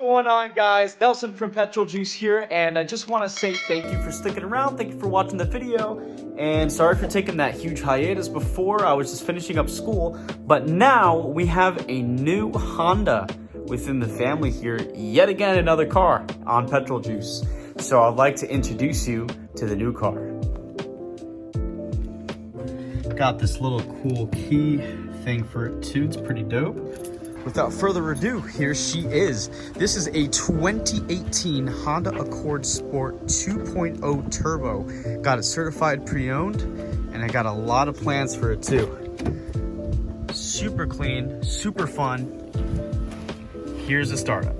going on, guys? Nelson from Petrol Juice here, and I just want to say thank you for sticking around. Thank you for watching the video, and sorry for taking that huge hiatus before. I was just finishing up school, but now we have a new Honda within the family here. Yet again, another car on Petrol Juice. So I'd like to introduce you to the new car. Got this little cool key thing for it too. It's pretty dope. Without further ado, here she is. This is a 2018 Honda Accord Sport 2.0 Turbo. Got it certified pre-owned, and I got a lot of plans for it too. Super clean, super fun. Here's a startup.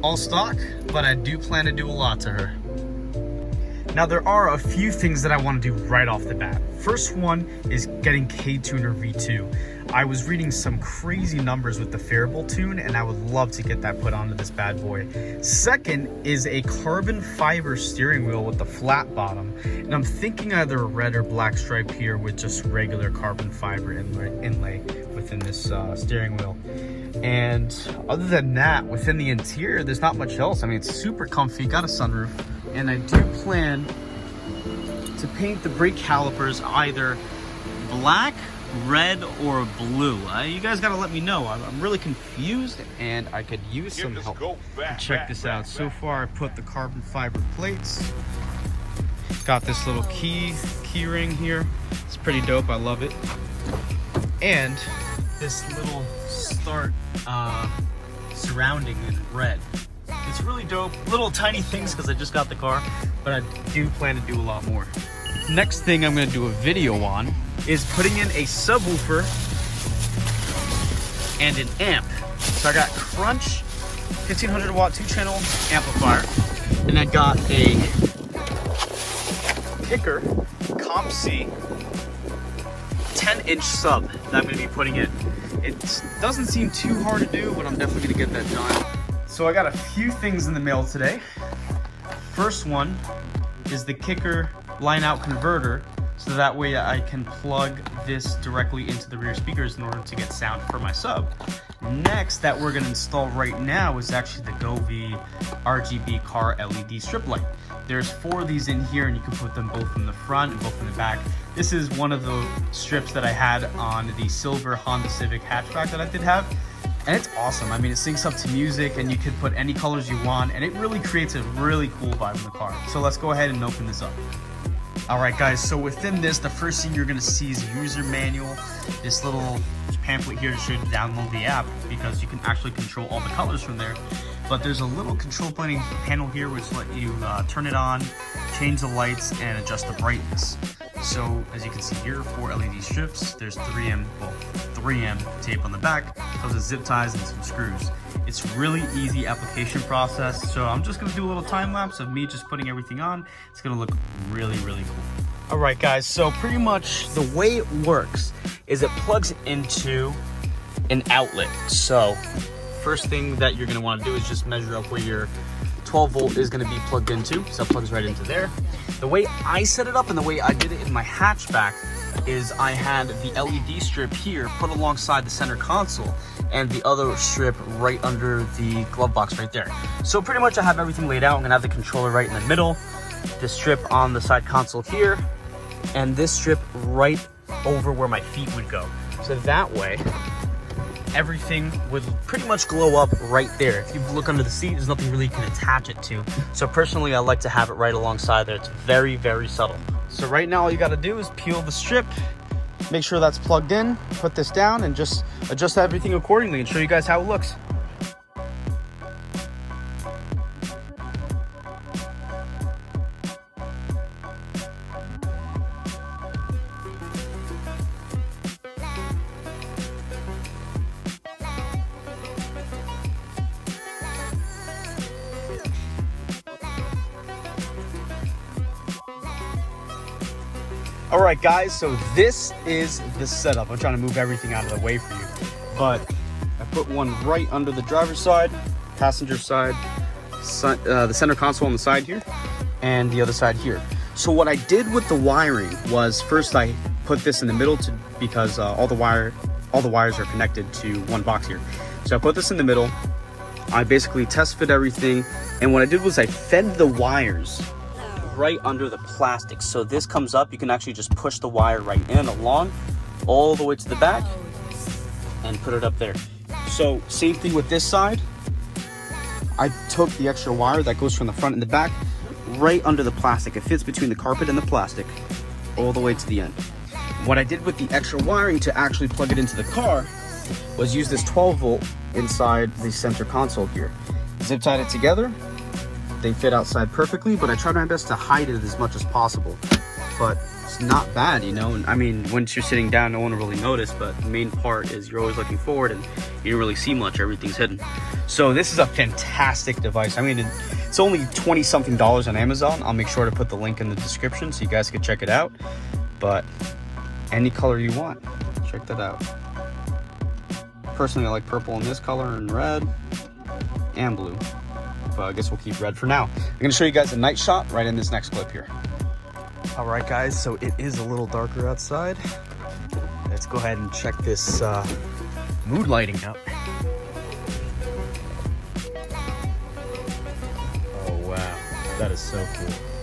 All stock, but I do plan to do a lot to her. Now, there are a few things that I want to do right off the bat. First one is getting ktuner V2. I was reading some crazy numbers with the variable tune, and I would love to get that put onto this bad boy. Second is a carbon fiber steering wheel with the flat bottom. And I'm thinking either a red or black stripe here with just regular carbon fiber inlay within this steering wheel. And other than that, within the interior, there's not much else. I mean, it's super comfy, got a sunroof. And I do plan to paint the brake calipers either black, red, or blue. You guys gotta let me know. I'm really confused, and I could use some help. Check this out. So far, I put the carbon fiber plates. Got this little key ring here. It's pretty dope. I love it. And this little start surrounding in red. It's really dope. Little tiny things because I just got the car, but I do plan to do a lot more. Next thing I'm going to do a video on is putting in a subwoofer and an amp. So I got Crunch 1500 watt 2-channel amplifier, and I got a Kicker Comp C 10-inch sub that I'm going to be putting in. It doesn't seem too hard to do, but I'm definitely going to get that done. So I got a few things in the mail today. First one is the Kicker line out converter, so that way I can plug this directly into the rear speakers in order to get sound for my sub. Next that we're gonna install right now is actually the Govee RGB car LED strip light. There's 4 of these in here, and you can put them both in the front and both in the back. This is one of the strips that I had on the silver Honda Civic hatchback that I did have. And it's awesome. I mean, it syncs up to music, and you can put any colors you want, and it really creates a really cool vibe in the car. So let's go ahead and open this up. All right, guys, so within this, the first thing you're gonna see is a user manual. This little pamphlet here to show you to download the app, because you can actually control all the colors from there. But there's a little control panel here which let you turn it on, change the lights, and adjust the brightness. So as you can see here, 4 LED strips. There's 3M tape on the back, comes with zip ties and some screws. It's really easy application process. So I'm just gonna do a little time lapse of me just putting everything on. It's gonna look really, really cool. All right, guys, so pretty much the way it works is it plugs into an outlet. So first thing that you're gonna wanna do is just measure up where your 12 volt is gonna be plugged into. So it plugs right into there. The way I set it up and the way I did it in my hatchback is I had the LED strip here put alongside the center console and the other strip right under the glove box right there. So pretty much I have everything laid out. I'm gonna have the controller right in the middle, the strip on the side console here, and this strip right over where my feet would go. So that way, everything would pretty much glow up right there. If you look under the seat, there's nothing really you can attach it to. So personally, I like to have it right alongside there. It's very, very subtle. So right now, all you gotta do is peel the strip, make sure that's plugged in, put this down, and just adjust everything accordingly and show you guys how it looks. All right, guys, so this is the setup. I'm trying to move everything out of the way for you, but I put one right under the driver's side, passenger side, the center console on the side here, and the other side here. So what I did with the wiring was first I put this in the middle because all all the wires are connected to one box here. So I put this in the middle. I basically test fit everything, and what I did was I fed the wires right under the plastic. So this comes up, you can actually just push the wire right in along all the way to the back and put it up there. So same thing with this side. I took the extra wire that goes from the front and the back right under the plastic. It fits between the carpet and the plastic all the way to the end. What I did with the extra wiring to actually plug it into the car was use this 12 volt inside the center console here. Zip tied it together. They fit outside perfectly, but I tried my best to hide it as much as possible. But it's not bad, you know. And I mean, once you're sitting down, no one will really notice, but the main part is you're always looking forward and you don't really see much, everything's hidden. So this is a fantastic device. I mean, it's only $20-something on Amazon. I'll make sure to put the link in the description so you guys can check it out. But any color you want, check that out. Personally, I like purple in this color and red and blue. But I guess we'll keep red for now. I'm gonna show you guys a night shot right in this next clip here. All right, guys, so it is a little darker outside. Let's go ahead and check this mood lighting out. Oh, wow, that is so cool.